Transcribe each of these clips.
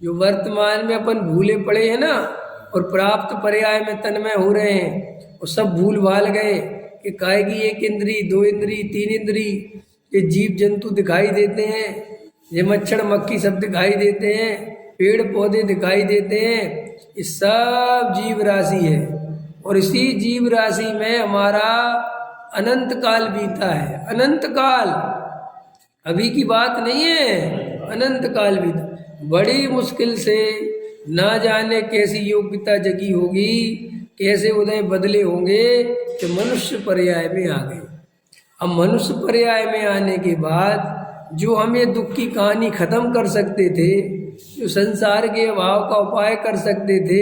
जो वर्तमान में अपन भूले पड़े हैं ना, और प्राप्त पर्याय में तन्मय हो रहे हैं, और सब भूल भाल गए कि काहे की एक इंद्री, दो इंद्री, तीन इंद्री, ये जीव जंतु दिखाई देते हैं, ये मच्छर मक्खी सब दिखाई देते हैं, पेड़ पौधे दिखाई देते हैं, ये सब जीव राशि है। और इसी जीव राशि में हमारा अनंत काल बीता है। अनंत काल अभी की बात नहीं है, अनंत काल बीता। बड़ी मुश्किल से ना जाने कैसी योग्यता जगी होगी, कैसे उदय बदले होंगे कि मनुष्य पर्याय में आ गए। अब मनुष्य पर्याय में आने के बाद जो हम ये दुख की कहानी खत्म कर सकते थे, जो संसार के अभाव का उपाय कर सकते थे,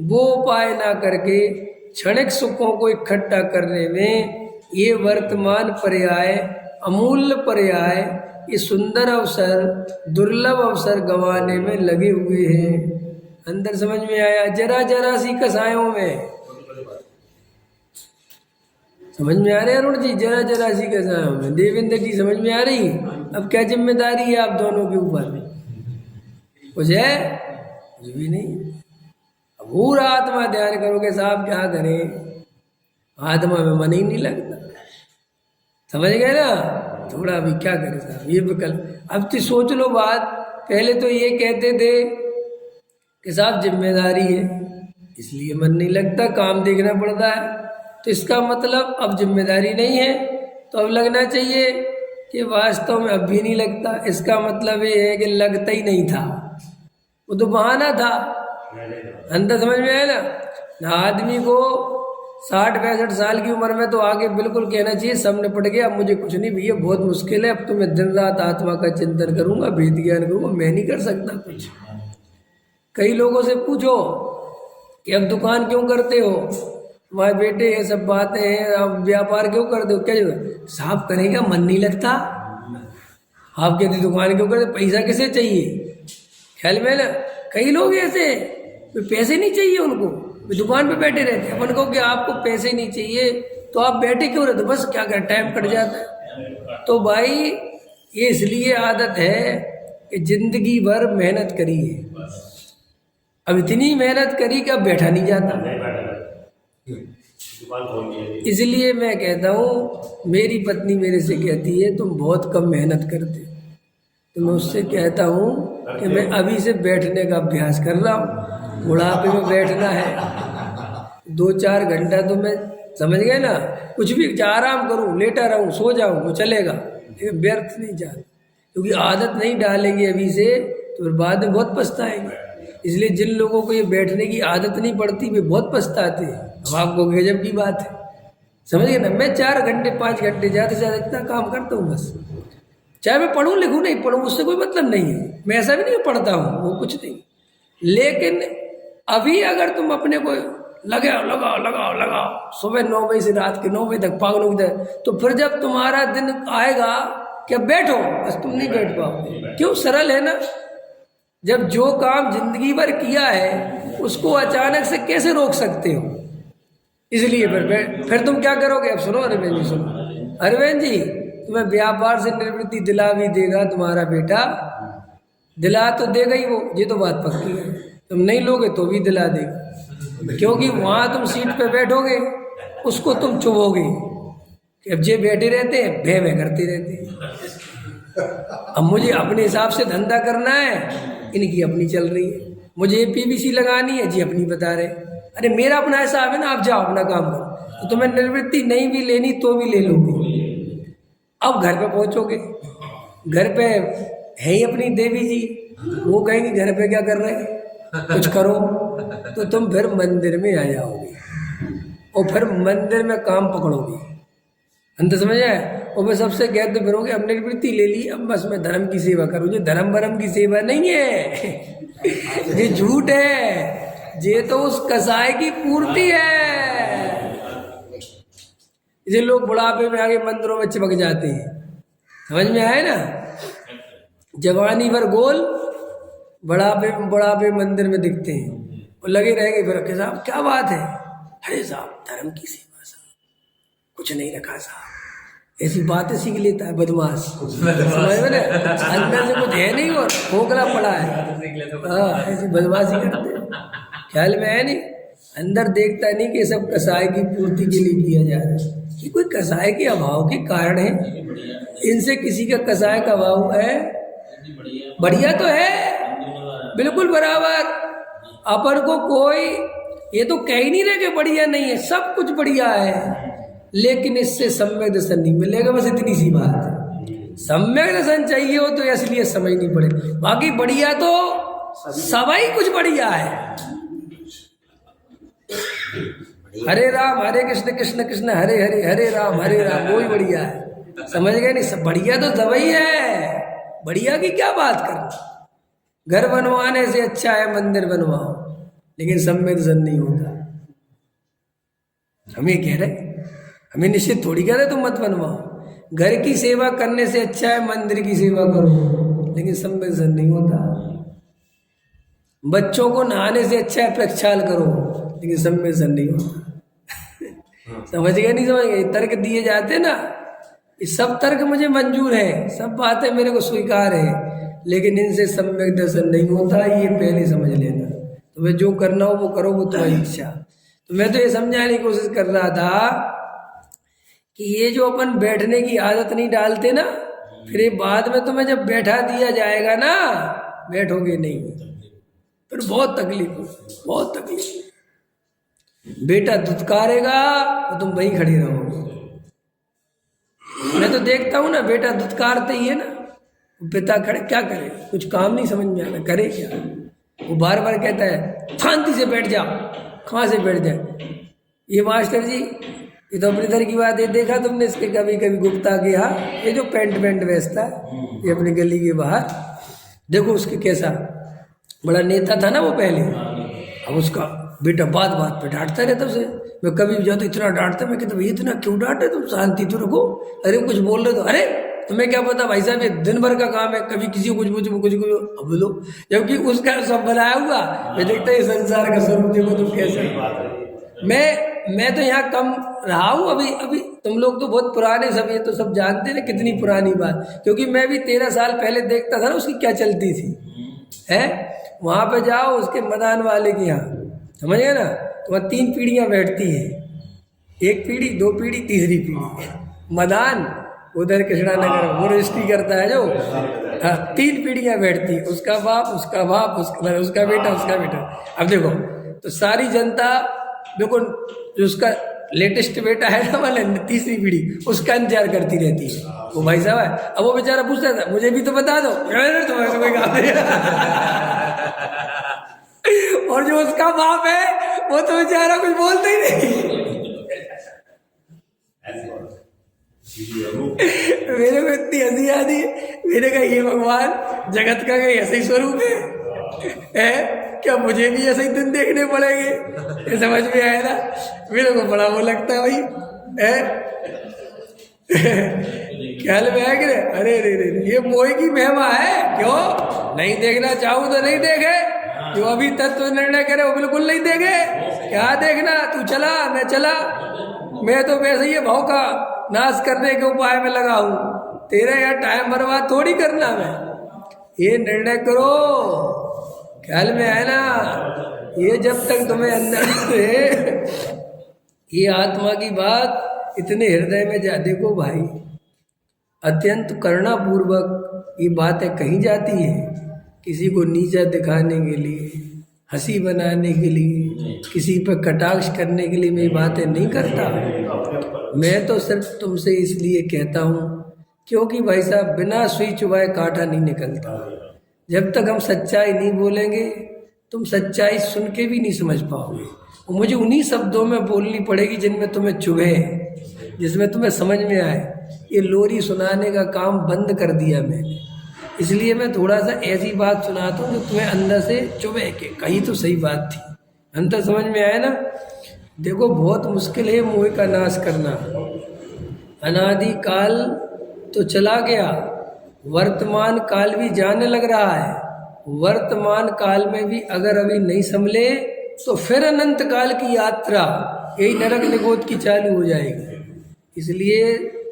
वो उपाय ना करके क्षणिक सुखों को इकट्ठा करने में ये वर्तमान पर्याय, अमूल्य पर्याय, ये सुंदर अवसर, दुर्लभ अवसर गंवाने में लगे हुए हैं। अंदर समझ में आया? जरा जरा सी कसायों में समझ में आ रहे अरुण जी? जरा जरा सी कसायों में। देवेंद्र जी समझ में आ रही? अब क्या जिम्मेदारी है आप दोनों के ऊपर? कुछ है? कुछ भी नहीं। अब पूरा आत्मा ध्यान करोगे साहब, क्या करें, आत्मा में मन ही नहीं लगता। समझ गए ना? थोड़ा अभी क्या करें साहब, ये विकल्प। अब तो सोच लो बात, पहले तो ये कहते थे कि साहब जिम्मेदारी है इसलिए मन नहीं लगता, काम देखना पड़ता है, तो इसका मतलब अब जिम्मेदारी नहीं है तो अब लगना चाहिए कि वास्तव में अब भी नहीं लगता। इसका मतलब ये है कि लगता ही नहीं था, वो तो बहाना था। अंदर समझ में आया ना? आदमी को 60-65 साल की उम्र में तो आगे बिल्कुल कहना चाहिए सब निपट गया, अब मुझे कुछ नहीं भैया, बहुत मुश्किल है, अब तो मैं दिन रात आत्मा का चिंतन करूंगा, वेद ज्ञान करूंगा, मैं नहीं कर सकता कुछ। कई लोगों से पूछो कि अब दुकान क्यों करते हो, तुम्हारे बेटे ये सब बातें हैं, अब व्यापार क्यों करते हो, क्या साहब करेगा, मन नहीं लगता। आप कहते दुकान क्यों करते, पैसा किसे चाहिए? ख्याल में ना, कई लोग ऐसे पैसे नहीं चाहिए उनको, दुकान पे बैठे रहते हैं। अपन को कि आपको पैसे नहीं चाहिए तो आप बैठे क्यों रहते, बस क्या कर टाइम कट जाता है। तो भाई ये इसलिए आदत है कि जिंदगी भर मेहनत करी है, अब इतनी मेहनत करी कि अब बैठा नहीं जाता। इसलिए मैं कहता हूँ, मेरी पत्नी मेरे से कहती है तुम बहुत कम मेहनत करते, तो मैं उससे कहता हूँ कि मैं अभी से बैठने का अभ्यास कर रहा हूँ, बुढ़ापे में बैठना है 2-4 घंटा, तो मैं समझ गए ना, कुछ भी आराम करूं, लेटा रहूं, सो जाऊं, वो चलेगा, लेकिन व्यर्थ नहीं जाना, क्योंकि आदत नहीं डालेंगे अभी से तो फिर बाद में बहुत पछताएंगे। इसलिए जिन लोगों को ये बैठने की आदत नहीं पड़ती वे बहुत पछताते हैं। अब आपको गजब की बात है, समझ गए ना? मैं 4 घंटे 5 घंटे ज़्यादा से ज़्यादा इतना काम करता हूँ बस, चाहे मैं पढ़ूँ लिखूँ नहीं पढ़ूँ उससे कोई मतलब नहीं है, मैं ऐसा भी नहीं पढ़ता हूँ, वो कुछ नहीं। लेकिन अभी अगर तुम अपने को लगाओ लगाओ लगाओ लगाओ सुबह 9 बजे से रात के 9 बजे तक पागलों की तरह, तो फिर जब तुम्हारा दिन आएगा कि बैठो, बस तुम नहीं बैठ पाओगे। क्यों? सरल है ना, जब जो काम जिंदगी भर किया है उसको अचानक से कैसे रोक सकते हो? इसलिए फिर तुम क्या करोगे? अब सुनो अरविंद जी, सुनो अरविंद जी, तुम्हें व्यापार से निवृत्ति दिला भी देगा तुम्हारा बेटा, दिला तो देगा ही वो, ये तो बात पक्की है। तुम नहीं लोगे तो भी दिला देगा, क्योंकि वहां तुम सीट पे बैठोगे, उसको तुम चुभोगे कि अब जे बैठे रहते हैं भे भे करते रहते हैं, अब मुझे अपने हिसाब से धंधा करना है, इनकी अपनी चल रही है, मुझे पीवीसी लगानी है जी अपनी बता रहे, अरे मेरा अपना हिसाब है ना, आप जाओ अपना काम करो। तो तुम्हें निवृत्ति नहीं भी लेनी तो भी ले लोगे। अब घर पे पहुंचोगे, घर पे है ही अपनी देवी जी, वो कहेंगे घर पे क्या कर रहे हैं, कुछ करो, तो तुम फिर मंदिर में आ जाओगे और फिर मंदिर में काम पकड़ोगे। अंत समझ आए? और मैं सबसे कहते फिरोगे अब निवृत्ति ले ली, अब बस मैं धर्म की सेवा करूँ। ये धर्म भरम की सेवा नहीं है, ये झूठ है, ये तो उस कसाई की पूर्ति है। ये लोग बुढ़ापे में आगे मंदिरों में चिपक जाते हैं, समझ में आए ना? जवानी भर गोल, बुढ़ापे मंदिर में दिखते हैं और लगे रहेंगे फिर के साहब क्या बात है, अरे साहब धर्म की सेवा साहब, कुछ नहीं रखा साहब, ऐसी बातें सीख लेता है बदमाश, समझ में ना, अंदर से कुछ है नहीं और खोखला पड़ा है। हाँ, ऐसी बदमाशी करते हैं, ख्याल में है नहीं, अंदर देखता नहीं कि सब कसाय की पूर्ति के लिए किया जा रहा है। कि कोई कसाय के अभाव के कारण है, इनसे किसी का कसाय का अभाव है? बढ़िया तो है, बिल्कुल बराबर। अपन को कोई ये तो कह ही नहीं रहे कि बढ़िया नहीं है, सब कुछ बढ़िया है, लेकिन इससे सम्यक दर्शन नहीं मिलेगा, बस इतनी सी बात है। सम्यक दर्शन चाहिए हो तो इसलिए समझनी पड़े, बाकी बढ़िया तो सभी कुछ बढ़िया है। हरे राम हरे कृष्ण कृष्ण कृष्ण हरे हरे, हरे राम वो ही बढ़िया है, समझ गए नहीं? सब बढ़िया तो दवाई है, बढ़िया की क्या बात करना। घर बनवाने से अच्छा है मंदिर बनवाओ, लेकिन सम्यक दर्शन नहीं होता। हम ये कह रहे, हमें निश्चित थोड़ी कह रहे तुम मत बनवाओ। घर की सेवा करने से अच्छा है मंदिर की सेवा करो, लेकिन सम्यक दर्शन नहीं होता। बच्चों को नहाने से अच्छा है प्रक्षाल करो, लेकिन सम्यक दर्शन नहीं होता। समझ गए नहीं समझ गए? तर्क दिए जाते ना, ये सब तर्क मुझे मंजूर है, सब बातें मेरे को स्वीकार है, लेकिन इनसे सम्यक दर्शन नहीं होता, ये पहले समझ लेना। तुम्हें जो करना हो वो करो, वो तुम्हारी इच्छा। तो मैं तो ये समझाने की कोशिश कर रहा था कि ये जो अपन बैठने की आदत नहीं डालते ना, फिर ये बाद में तुम्हें जब बैठा दिया जाएगा ना, बैठोगे नहीं, फिर बहुत तकलीफ हो, बहुत तकलीफ। बेटा दुत्कारेगा तो तुम वहीं खड़े रहोगे। मैं तो देखता हूँ ना, बेटा दुत्कारते ही है ना, पिता खड़े, क्या करे, कुछ काम नहीं समझ में आता, करे क्या? वो बार बार कहता है शांति से बैठ जा। कहाँ से बैठ जाए? ये मास्टर जी, ये तो अपने इधर की बात है, देखा तुमने इसके कभी कभी गुप्ता के यहाँ ये जो पेंट बेचता है, ये अपनी गली के बाहर, देखो उसके कैसा बड़ा नेता था ना वो पहले, अब उसका बेटा बात बात पे डांटता रहता उसे। मैं कभी भी जाता इतना डांटता, मैं कहता भाई इतना क्यों डांटे तुम, शांति तो रखो। अरे कुछ बोल रहे तो अरे तुम्हें क्या पता भाई साहब, ये दिन भर का काम है, कभी किसी को कुछ बोलो, जबकि उसका सब बनाया हुआ। मैं देखता ये संसार का स्वरूप देखो तुम कैसे। मैं तो यहाँ कम रहा हूँ अभी तुम लोग तो बहुत पुराने सब, ये तो सब जानते ना कितनी पुरानी बात, क्योंकि मैं भी 13 साल पहले देखता था ना उसकी क्या चलती थी है। वहाँ पे जाओ उसके मदान वाले के यहाँ, समझ गए ना, तो वहाँ 3 पीढ़ियाँ बैठती हैं, 1 पीढ़ी 2 पीढ़ी तीसरी पीढ़ी। मदान उधर कृष्णानगर वो रजिस्ट्री करता है जो, 3 पीढ़ियाँ बैठती, उसका बाप उसका बेटा। अब देखो तो सारी जनता देखो, जो उसका लेटेस्ट बेटा है ना वाला तीसरी पीढ़ी, उसका इंतजार करती रहती है। वो भाई साहब है, अब वो बेचारा पूछता था मुझे भी तो बता दो, तो कोई काम नहीं। और जो उसका बाप है वो तो बेचारा कुछ बोलता ही नहीं। मेरे को इतनी हंसी आती है, मैंने कहा ये भगवान जगत का कहीं ऐसे ही स्वरूप है क्या? मुझे भी ऐसे ही दिन देखने पड़ेंगे? ये समझ में आया ना, मेरे को बड़ा वो लगता है भाई है। ख्याल में है कि अरे ये मोह की महिमा है, क्यों नहीं देखना चाहूँ तो नहीं देखे, जो अभी तत्व निर्णय करे वो बिल्कुल नहीं देखे। क्या देखना, तू चला मैं चला, मैं तो वैसे ही भाव का नाश करने के उपाय में लगा हूँ, तेरा यार टाइम बर्बाद थोड़ी करना। मैं ये निर्णय करो, ख्याल में आए ना, ये जब तक तुम्हें अंदर से ये आत्मा की बात इतने हृदय में जा, देखो भाई अत्यंत करुणा पूर्वक ये बातें कही जाती है, किसी को नीचा दिखाने के लिए, हंसी बनाने के लिए, किसी पर कटाक्ष करने के लिए मैं ये बातें नहीं करता। मैं तो सिर्फ तुमसे इसलिए कहता हूँ क्योंकि भाई साहब बिना सुई चुभाए कांटा नहीं निकलता। जब तक हम सच्चाई नहीं बोलेंगे तुम सच्चाई सुन के भी नहीं समझ पाओगे। मुझे उन्हीं शब्दों में बोलनी पड़ेगी जिनमें तुम्हें चुभे, जिसमें तुम्हें समझ में आए। ये लोरी सुनाने का काम बंद कर दिया मैंने, इसलिए मैं थोड़ा सा ऐसी बात सुनाता हूँ जो तुम्हें अंदर से चुभे के कहीं तो सही बात थी, अंतर समझ में आया ना। देखो बहुत मुश्किल है मोह का नाश करना। अनादि काल तो चला गया, वर्तमान काल भी जाने लग रहा है। वर्तमान काल में भी अगर अभी नहीं संभले तो फिर अनंत काल की यात्रा यही नरक निगोद की चालू हो जाएगी। इसलिए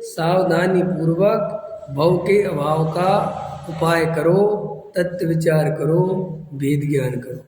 सावधानी पूर्वक भव के अभाव का उपाय करो, तत्व विचार करो, वेद ज्ञान करो।